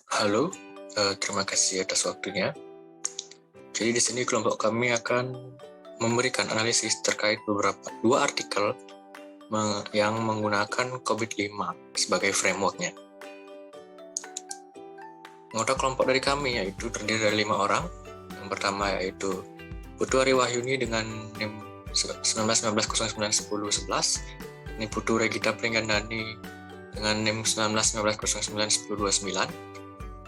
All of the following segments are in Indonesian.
Halo, terima kasih atas waktunya. Jadi di sini kelompok kami akan memberikan analisis terkait dua artikel yang menggunakan COVID-5 sebagai frameworknya. Anggota kelompok dari kami yaitu terdiri dari 5 orang. Yang pertama yaitu Putu Ari Wahyuni dengan NIM 1919091011, ini Putu Regita Pringgandani dengan NIM 1919091029,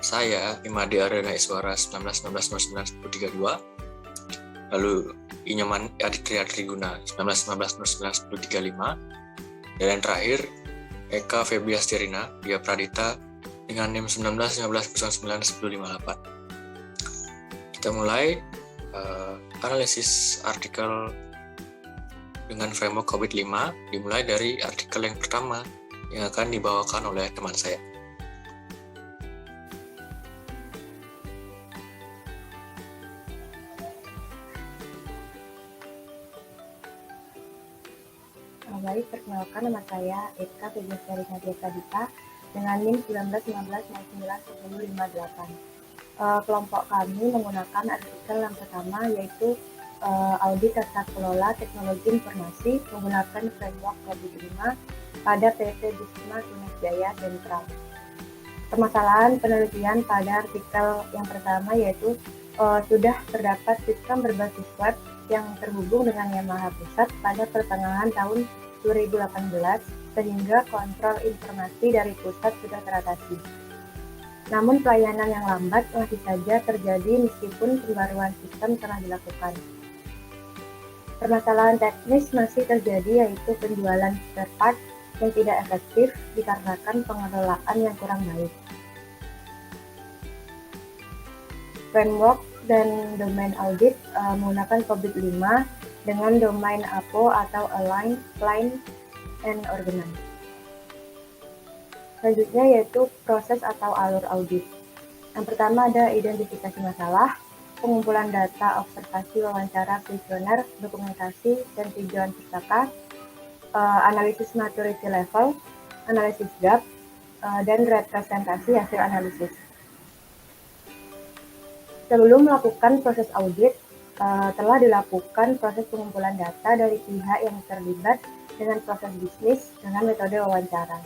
saya Imade Arena Iswara 1919091032, lalu Inyoman Aditya Triguna 1919091035, dan yang terakhir Eka Febri Astirina Dia Pradita dengan NIM 1919091058. Kita mulai analisis artikel dengan framework COVID-5, dimulai dari artikel yang pertama yang akan dibawakan oleh teman saya. Baik, perkenalkan nama saya Eka Febri Astirina Dia Pradita dengan NIM 1919091058. Kelompok kami menggunakan artikel yang pertama yaitu audit tata kelola teknologi informasi menggunakan framework COVID-5 pada PT Bisma Tunas Jaya Sentral. Permasalahan penelitian pada artikel yang pertama yaitu sudah terdapat sistem berbasis web yang terhubung dengan Yamaha Pusat pada pertengahan tahun 2018 sehingga kontrol informasi dari pusat sudah teratasi. Namun pelayanan yang lambat masih saja terjadi meskipun pembaruan sistem telah dilakukan. Permasalahan teknis masih terjadi yaitu penjualan spare part yang tidak efektif dikarenakan pengelolaan yang kurang baik. Framework dan domain audit menggunakan COVID-5 dengan domain APO atau Align, Plan, and Organize. Selanjutnya yaitu proses atau alur audit. Yang pertama ada identifikasi masalah, pengumpulan data, observasi, wawancara, kuesioner, dokumentasi, dan tinjauan pustaka, analisis maturity level, analisis gap, dan representasi hasil analisis. Sebelum melakukan proses audit, telah dilakukan proses pengumpulan data dari pihak yang terlibat dengan proses bisnis dengan metode wawancara.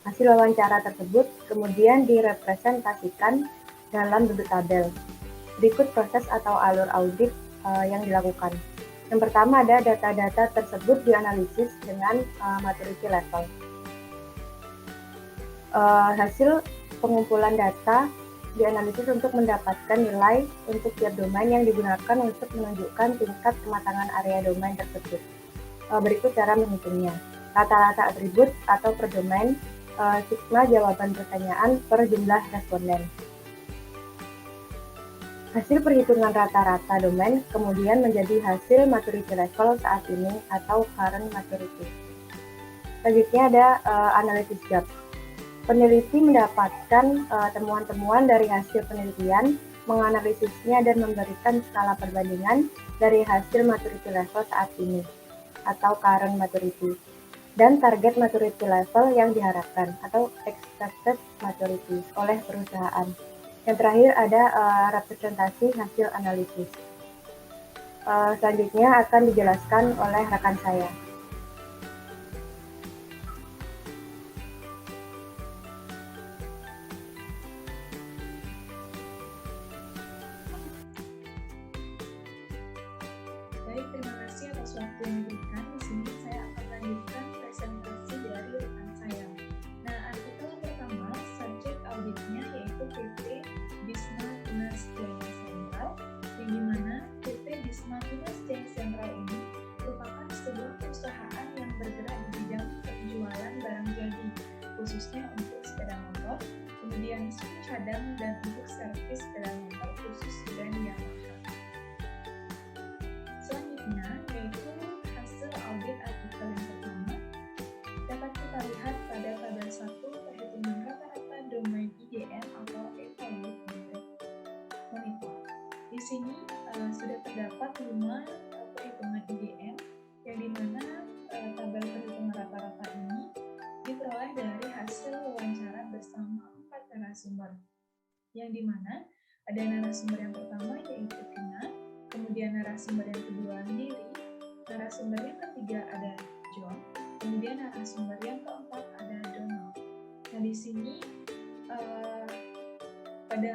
Hasil wawancara tersebut kemudian direpresentasikan dalam bentuk tabel. Berikut proses atau alur audit yang dilakukan. Yang pertama ada data-data tersebut dianalisis dengan maturity level. Hasil pengumpulan data dianalisis untuk mendapatkan nilai untuk tiap domain yang digunakan untuk menunjukkan tingkat kematangan area domain tersebut. Berikut cara menghitungnya. Rata-rata atribut atau per domain, sigma jawaban pertanyaan per jumlah responden. Hasil perhitungan rata-rata domain kemudian menjadi hasil maturity level saat ini atau current maturity. Selanjutnya ada analisis gap. Peneliti mendapatkan temuan-temuan dari hasil penelitian, menganalisisnya dan memberikan skala perbandingan dari hasil maturity level saat ini atau current maturity dan target maturity level yang diharapkan atau expected maturity oleh perusahaan. Yang terakhir ada representasi hasil analisis. Selanjutnya akan dijelaskan oleh rekan saya. Baik, terima kasih atas waktu yang diberikan. Di sini saya akan lanjutkan presentasi dari rekan saya. Nah, artikel pertama, subjek auditnya yaitu PT Bisma Tunas Jaya Sentral, yang dimana PT Bisma Tunas Jaya Sentral ini merupakan sebuah perusahaan yang bergerak di bidang penjualan barang jadi, khususnya untuk sepeda motor, kemudian mesin cadang, dan untuk servis sepeda motor khusus brand Yamaha. Selanjutnya yaitu hasil audit artikel yang pertama dapat kita lihat pada tabel 1 perhitungan rata-rata domain IDM atau evaluate monitor. Di sini sudah terdapat 5 perhitungan IDM yang dimana tabel perhitungan rata-rata ini diperoleh dari hasil wawancara bersama 4 narasumber. yang dimana ada narasumber yang pertama yaitu Tina, kemudian narasumber yang kedua Lily, narasumber yang ketiga ada John, kemudian narasumber yang keempat ada Donald. Nah di sini pada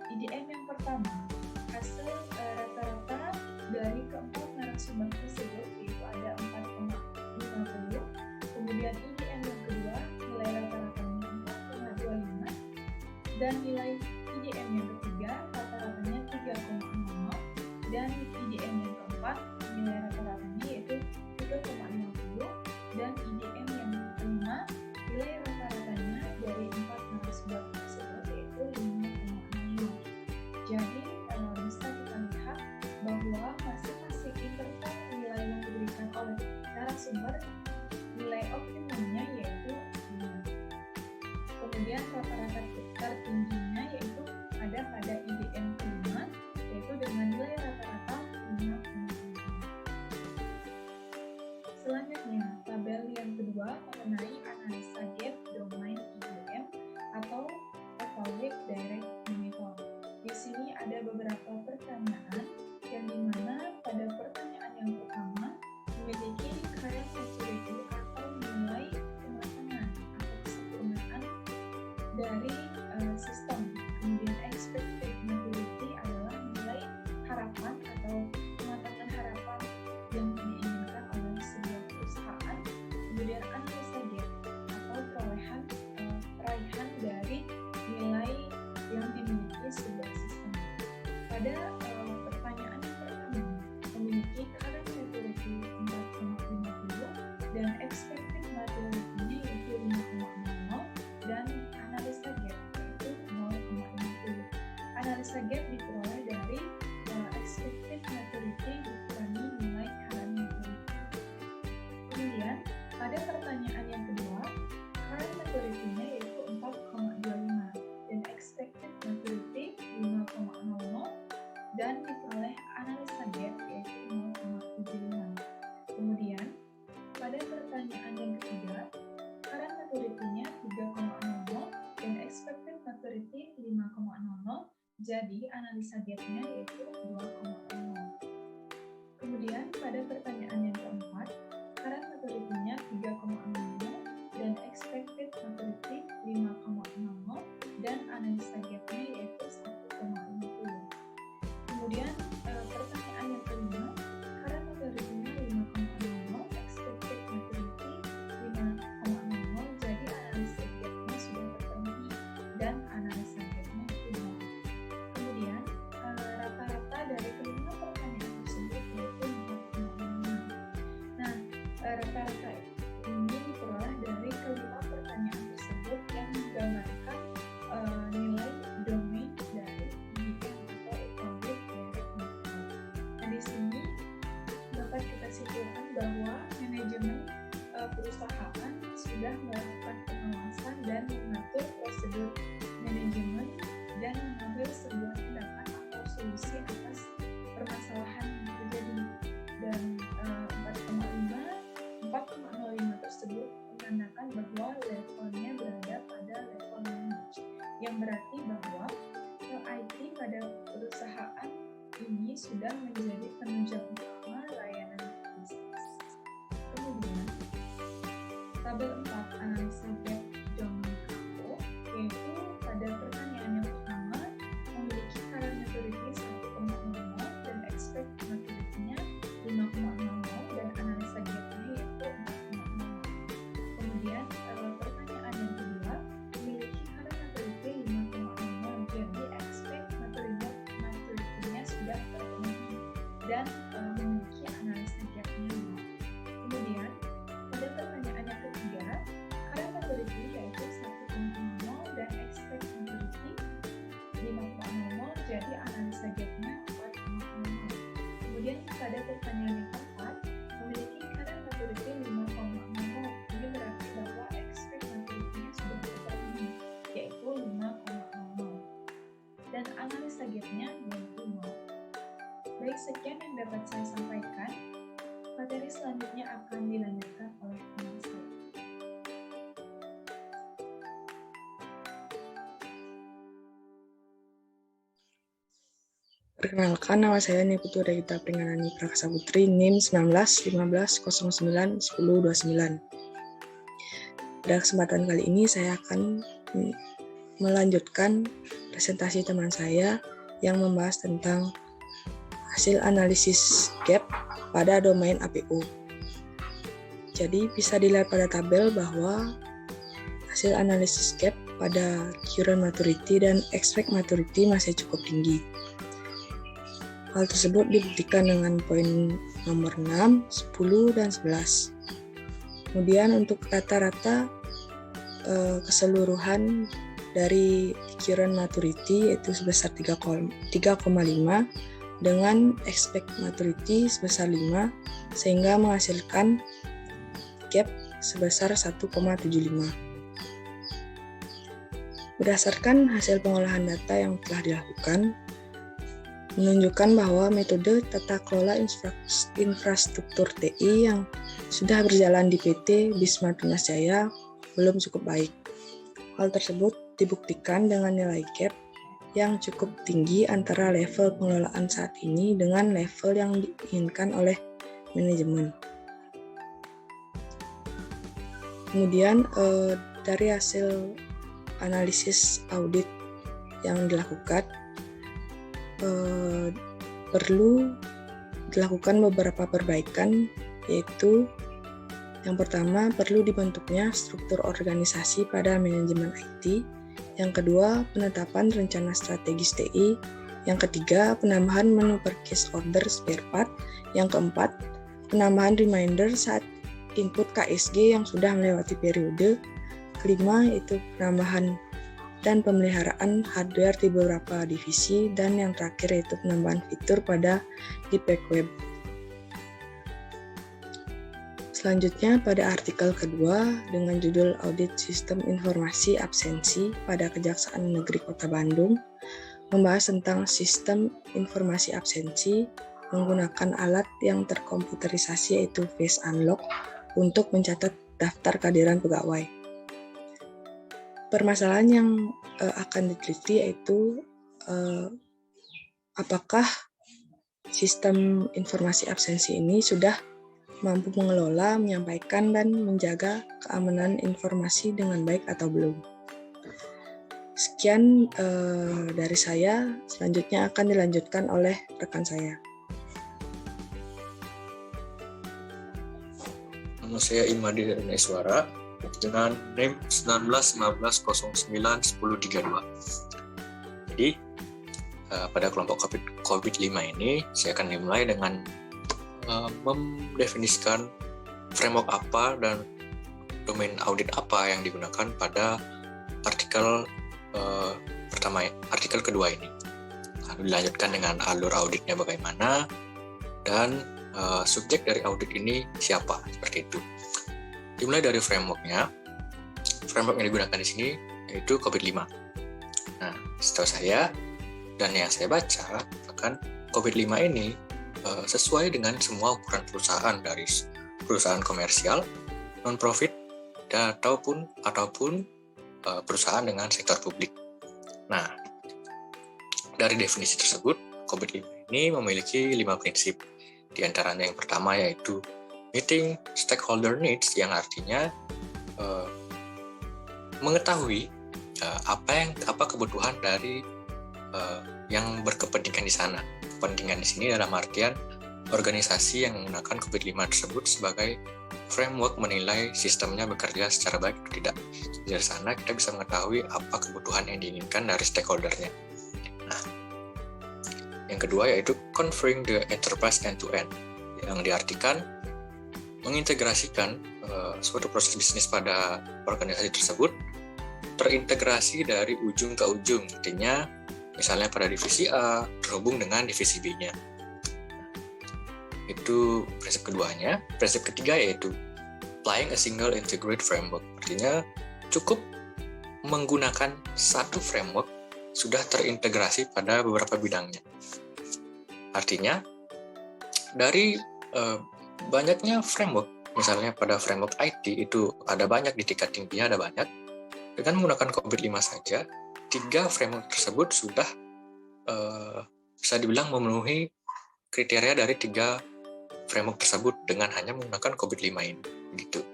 IDM yang pertama hasil rata-rata dari keempat narasumber tersebut yaitu ada 4,50. Kemudian IDM yang kedua nilai rata-ratanya 4,25 dan nilai IDM yang ketiga rata-ratanya 3,00 dan IDM yang keempat nilai rata-ratanya yaitu 3,50 dan IDM yang kelima nilai rata-ratanya dari 4 narasumber tersebut yaitu 5,00. Jadi bisa kita lihat bahwa masing-masing interval nilai yang diberikan oleh narasumber nilai optimumnya yaitu 5. Kemudian rata-rata tertingginya yaitu ada pada IDM kelima yaitu dengan nilai rata-rata 5,5. Selanjutnya, tabel yang kedua mengenai analisa gap domain IDM atau Evaluate Direct Monitor. Di sini ada beberapa pertanyaan yang dimana pada pertanyaan yang pertama memiliki current maturity atau nilai kematangan atau kesempurnaan dari sistem. Kemudian expected maturity adalah nilai harapan atau kematangan harapan yang diinginkan oleh sebuah perusahaan. Kemudian analisa gap atau peraihan dari nilai yang dimiliki sebuah sistem. Pada pertanyaan yang pertama memiliki current maturity 4,50 dan expected maturity-nya yaitu 5,00 dan analisa gap yaitu 0,50. Analisa gap diperoleh dari expected maturity dikurangi nilai current maturity. Kemudian pada pertanyaan yang kedua current maturity-nya yaitu 4,25 dan expected maturity 5,00 dan diperoleh analisa gap yaitu 0,75. Kemudian pada pertanyaan yang ketiga current maturity-nya 3,00 dan expected maturity 5,00 jadi analisa gap-nya yaitu 2,00. Kemudian pada pertanyaan yang keempat current maturity-nya 3,00 dan expected maturity 5,00 dan analisa gap-nya yaitu 1,50. Kemudian pertanyaan yang kelima current maturity-nya 5,00, expected maturity 5,00 jadi analisa gap-nya sudah terpenuhi dan analisa gap-nya itu 0. Kemudian rata-rata dari kelima pertanyaan tersebut yaitu 4,5. Nah rata-rata ini diperoleh dari kelima pertanyaan tersebut yang menggambarkan nilai domain dari IDM atau Evaluate Direct Monitor. Nah di sini dapat kita simpulkan bahwa manajemen perusahaan sudah melakukan pengawasan dan mengatur prosedur manajemen dan mengambil sebuah tindakan atau solusi atas permasalahan yang terjadi. Dan 4,05 tersebut menandakan bahwa levelnya berada pada level manage, yang berarti bahwa IT pada perusahaan ini sudah menjadi penunjang utama layanan bisnis. Kemudian tabel 4 analisa gap domain aku yaitu pada pertanyaan yang pertama memiliki current maturity 1,00 dan expect maturity-nya 5,00 dan analisa gap-nya yaitu 4,00. Kemudian pertanyaan yang kedua memiliki current maturity 5,00 jadi expect maturity-nya sudah terpenuhi dan memiliki analisa gap-nya 0. Kemudian pada pertanyaan yang ketiga current maturity yaitu 1,00 dan expect maturity 5,00 jadi analisa gap-nya 4,00. Kemudian pada pertanyaan yang keempat memiliki current maturity 5,00 ini berarti bahwa expect maturity-nya sudah terpenuhi yaitu 5,00 dan analisa gap-nya yaitu 0. Baik, sekian yang dapat saya sampaikan. Materi selanjutnya akan dilanjutkan oleh teman saya. Perkenalkan, nama saya Niputu Regita Pringanani Prakasa Putri, NIM 19 15 09 10 29. Pada kesempatan kali ini saya akan melanjutkan presentasi teman saya yang membahas tentang hasil analisis gap pada domain APO. Jadi bisa dilihat pada tabel bahwa hasil analisis gap pada current maturity dan expect maturity masih cukup tinggi. Hal tersebut dibuktikan dengan poin nomor 6, 10, dan 11. Kemudian untuk rata-rata keseluruhan dari current maturity yaitu sebesar 3,5 dengan expect maturity sebesar 5 sehingga menghasilkan gap sebesar 1,75. Berdasarkan hasil pengolahan data yang telah dilakukan, menunjukkan bahwa metode tata kelola infrastruktur TI yang sudah berjalan di PT Bisma Tunas Jaya belum cukup baik. Hal tersebut dibuktikan dengan nilai gap yang cukup tinggi antara level pengelolaan saat ini dengan level yang diinginkan oleh manajemen. Kemudian dari hasil analisis audit yang dilakukan, perlu dilakukan beberapa perbaikan, yaitu yang pertama perlu dibentuknya struktur organisasi pada manajemen IT, yang kedua penetapan rencana strategis TI, yang ketiga penambahan menu purchase order spare part, yang keempat penambahan reminder saat input KSG yang sudah melewati periode, kelima yaitu penambahan dan pemeliharaan hardware di beberapa divisi, dan yang terakhir yaitu penambahan fitur pada Deep Web. Selanjutnya pada artikel kedua dengan judul Audit Sistem Informasi Absensi pada Kejaksaan Negeri Kota Bandung membahas tentang sistem informasi absensi menggunakan alat yang terkomputerisasi yaitu Face Unlock untuk mencatat daftar kehadiran pegawai. Permasalahan yang akan diteliti yaitu apakah sistem informasi absensi ini sudah mampu mengelola, menyampaikan, dan menjaga keamanan informasi dengan baik atau belum. Sekian dari saya, selanjutnya akan dilanjutkan oleh rekan saya. Nama saya Imadi Iswara dengan NIM 19 15 09 10 32. Jadi pada kelompok COVID-5 ini saya akan dimulai dengan mendefinisikan framework apa dan domain audit apa yang digunakan pada artikel artikel kedua ini. Lalu dilanjutkan dengan alur auditnya bagaimana dan subjek dari audit ini siapa, seperti itu. Dimulai dari frameworknya. Framework yang digunakan di sini yaitu COVID-5. Nah, setahu saya dan yang saya baca, bahkan COVID-5 ini sesuai dengan semua ukuran perusahaan, dari perusahaan komersial, non-profit, ataupun perusahaan dengan sektor publik. Nah, dari definisi tersebut, COVID-5 ini memiliki 5 prinsip. Di antaranya yang pertama yaitu meeting stakeholder needs, yang artinya mengetahui apa kebutuhan dari yang berkepentingan di sana. Kepentingan di sini dalam artian organisasi yang menggunakan COVID-5 tersebut sebagai framework menilai sistemnya bekerja secara baik atau tidak. Dari sana kita bisa mengetahui apa kebutuhan yang diinginkan dari stakeholdernya. Nah, yang kedua yaitu configuring the enterprise end-to-end, yang diartikan mengintegrasikan suatu proses bisnis pada organisasi tersebut terintegrasi dari ujung ke ujung, artinya misalnya pada divisi A terhubung dengan divisi B-nya. Itu prinsip keduanya. Prinsip ketiga yaitu applying a single integrated framework, artinya cukup menggunakan satu framework sudah terintegrasi pada beberapa bidangnya. Artinya dari banyaknya framework, misalnya pada framework IT itu ada banyak, di tingkat tingginya ada banyak. Dengan menggunakan COVID-5 saja, 3 framework tersebut sudah bisa dibilang memenuhi kriteria dari 3 framework tersebut dengan hanya menggunakan COVID-5 ini. Begitu.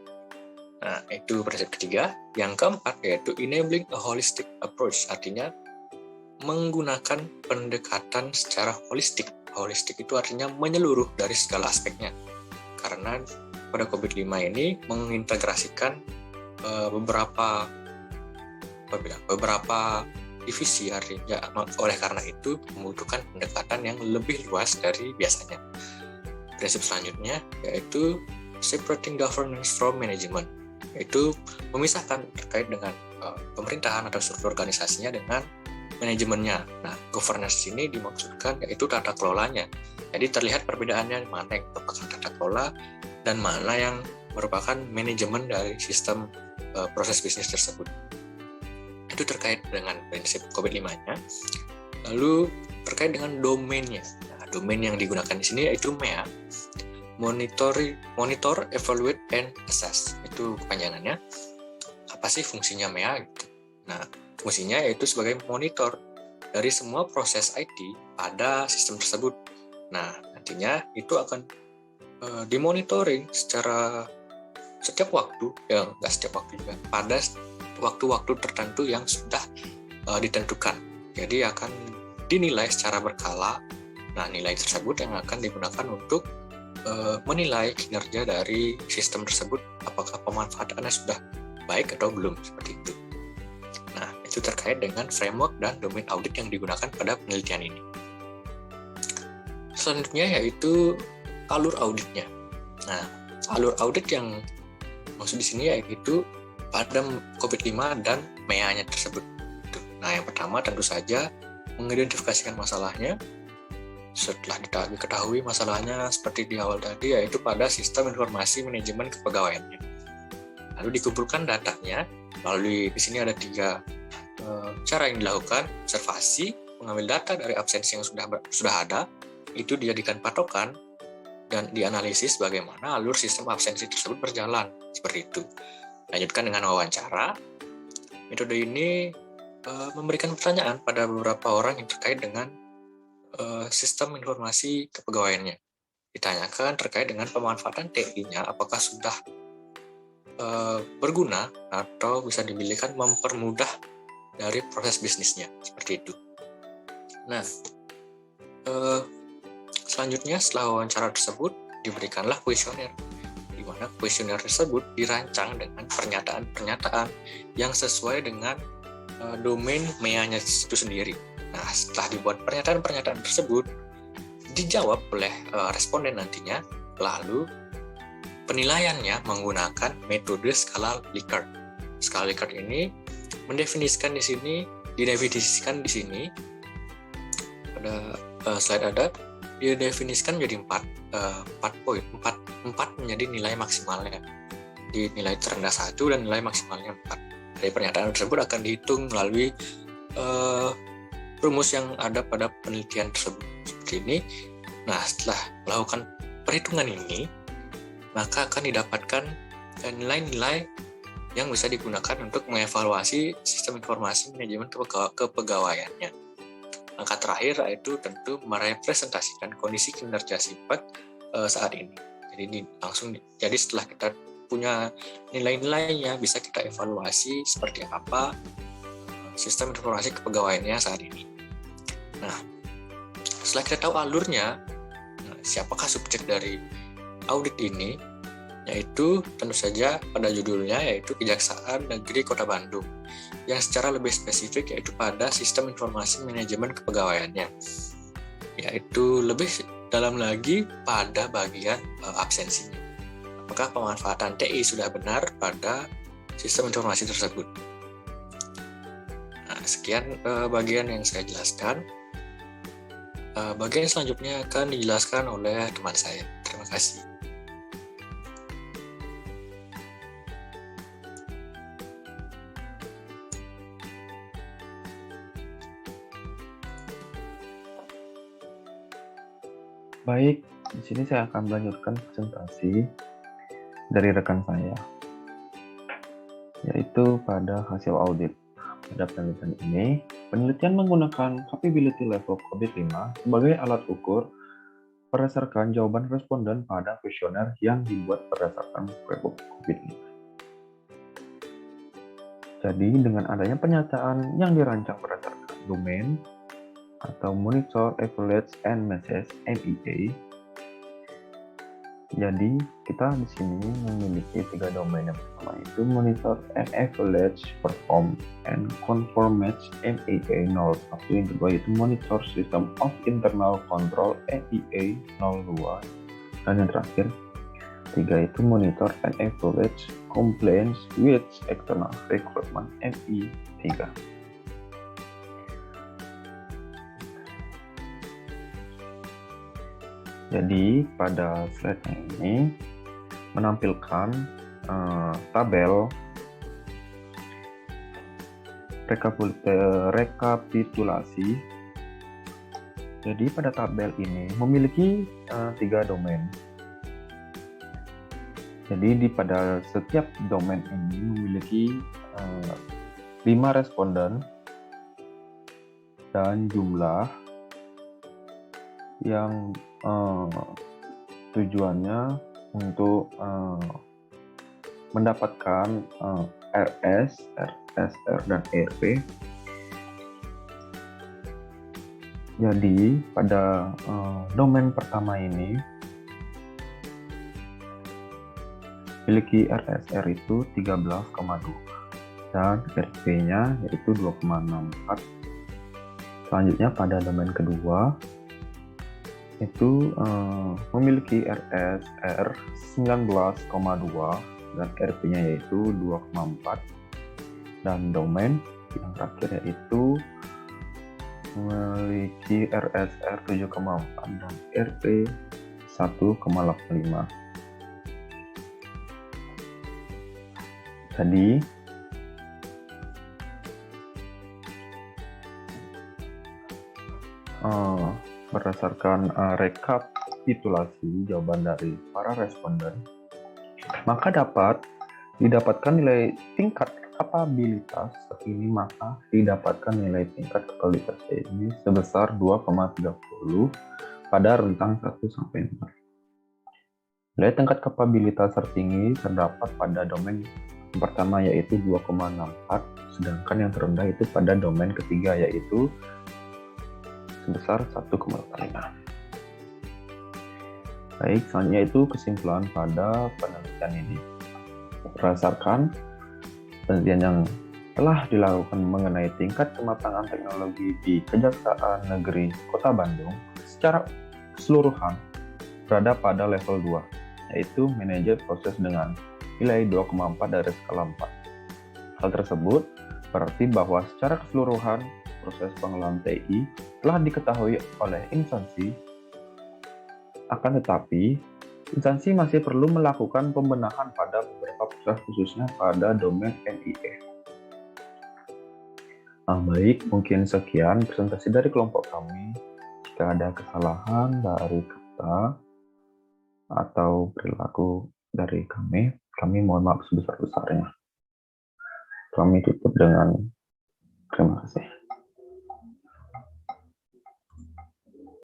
Nah, itu prinsip ketiga. Yang keempat yaitu enabling a holistic approach, artinya menggunakan pendekatan secara holistik. Holistik itu artinya menyeluruh dari segala aspeknya. Karena pada COVID-5 ini mengintegrasikan beberapa divisi, artinya oleh karena itu membutuhkan pendekatan yang lebih luas dari biasanya. Prinsip selanjutnya yaitu separating governance from management, yaitu memisahkan terkait dengan pemerintahan atau struktur organisasinya dengan manajemennya. Nah, governance ini dimaksudkan yaitu tata kelolanya. Jadi terlihat perbedaannya mana yang merupakan tata kelola dan mana yang merupakan manajemen dari sistem proses bisnis tersebut. Itu terkait dengan prinsip COVID-5-nya. Lalu terkait dengan domainnya. Nah, domain yang digunakan di sini yaitu MEA, Monitor, Evaluate, and Assess. Itu kepanjangannya. Apa sih fungsinya MEA? Gitu. Nah, fungsinya yaitu sebagai monitor dari semua proses IT pada sistem tersebut. Nah, nantinya itu akan dimonitoring secara setiap waktu, ya nggak setiap waktu juga, pada waktu-waktu tertentu yang sudah ditentukan. Jadi akan dinilai secara berkala. Nah, nilai tersebut yang akan digunakan untuk menilai kinerja dari sistem tersebut, apakah pemanfaatannya sudah baik atau belum, seperti itu. Nah, itu terkait dengan framework dan domain audit yang digunakan pada penelitian ini. Selanjutnya yaitu alur auditnya. Nah, alur audit yang maksud di sini yaitu pada COVID-5 dan MEA-nya tersebut. Nah, yang pertama tentu saja mengidentifikasikan masalahnya. Setelah diketahui masalahnya seperti di awal tadi, yaitu pada sistem informasi manajemen kepegawaiannya. Lalu dikumpulkan datanya. Melalui di sini ada 3 cara yang dilakukan: observasi, mengambil data dari absensi yang sudah ada, itu dijadikan patokan dan dianalisis bagaimana alur sistem absensi tersebut berjalan, seperti itu. Lanjutkan dengan wawancara. Metode ini memberikan pertanyaan pada beberapa orang yang terkait dengan sistem informasi kepegawaiannya. Ditanyakan terkait dengan pemanfaatan TI-nya, apakah sudah berguna atau bisa dibilihkan mempermudah dari proses bisnisnya, seperti itu. Nah, selanjutnya setelah wawancara tersebut diberikanlah kuesioner, di mana kuesioner tersebut dirancang dengan pernyataan-pernyataan yang sesuai dengan domain MEA-nya itu sendiri. Nah, setelah dibuat pernyataan-pernyataan tersebut, dijawab oleh responden nantinya, lalu penilaiannya menggunakan metode skala Likert. Skala Likert ini didefinisikan di sini pada slide ada, didefinisikan menjadi 4 poin, 4 menjadi nilai maksimalnya. Di nilai terendah 1 dan nilai maksimalnya 4. Dari pernyataan tersebut akan dihitung melalui rumus yang ada pada penelitian tersebut, seperti ini. Nah, setelah melakukan perhitungan ini, maka akan didapatkan nilai-nilai yang bisa digunakan untuk mengevaluasi sistem informasi manajemen kepegawaiannya. Angka terakhir yaitu tentu merepresentasikan kondisi kinerja sifat saat ini. Jadi setelah kita punya nilai-nilainya, bisa kita evaluasi seperti apa sistem informasi kepegawaiannya saat ini. Nah, setelah kita tahu alurnya, siapakah subjek dari audit ini? Yaitu tentu saja pada judulnya, yaitu Kejaksaan Negeri Kota Bandung, yang secara lebih spesifik yaitu pada sistem informasi manajemen kepegawaiannya, yaitu lebih dalam lagi pada bagian absensinya. Apakah pemanfaatan TI sudah benar pada sistem informasi tersebut? Nah, sekian bagian yang saya jelaskan. Bagian selanjutnya akan dijelaskan oleh teman saya. Terima kasih. Baik, di sini saya akan melanjutkan presentasi dari rekan saya, yaitu pada hasil audit. Pada penelitian ini, Penelitian menggunakan capability level COVID-5 sebagai alat ukur berdasarkan jawaban responden pada kuesioner yang dibuat berdasarkan framework COVID-5. Jadi, dengan adanya pernyataan yang dirancang berdasarkan domain atau Monitor, Evaluate, and Measure (MEA), jadi kita di sini memiliki 3 domain. Yang pertama itu Monitor and Evaluate, Perform, and Conformance (MEA 01). Yang kedua itu Monitor System of Internal Control (MEA 02). Dan yang terakhir 3 itu Monitor and Evaluate Compliance with External Requirement (ME 3). Jadi pada slide ini menampilkan tabel rekapitulasi. Jadi pada tabel ini memiliki 3 domain. Jadi pada setiap domain ini memiliki 5 responden dan jumlah yang tujuannya untuk mendapatkan RS, RSR, dan RP. Jadi pada domain pertama ini memiliki RSR itu 13,2 dan RP-nya yaitu 2,64. Selanjutnya pada domain kedua itu memiliki RSR 19,2 dan RP-nya yaitu 2,4, dan domain yang terakhir yaitu memiliki RSR 7,4 dan RP 1,85. Jadi berdasarkan rekapitulasi jawaban dari para responden, maka dapat didapatkan nilai tingkat kapabilitas ini sebesar 2,30 pada rentang 1 sampai 4. Nilai tingkat kapabilitas tertinggi terdapat pada domain yang pertama yaitu 2,64, sedangkan yang terendah itu pada domain ketiga yaitu sebesar 1,5. Baik, selanjutnya itu kesimpulan pada penelitian ini. Berdasarkan penelitian yang telah dilakukan mengenai tingkat kematangan teknologi di Kejaksaan Negeri Kota Bandung secara keseluruhan berada pada level 2, yaitu manajer proses dengan nilai 2,4 dari skala 4. Hal tersebut berarti bahwa secara keseluruhan proses pengelolaan TI telah diketahui oleh instansi, akan tetapi instansi masih perlu melakukan pembenahan pada beberapa proses khususnya pada domain MEA. Baik, mungkin sekian presentasi dari kelompok kami. Jika ada kesalahan dari kata atau perilaku dari kami mohon maaf sebesar-besarnya. Kami tutup dengan terima kasih.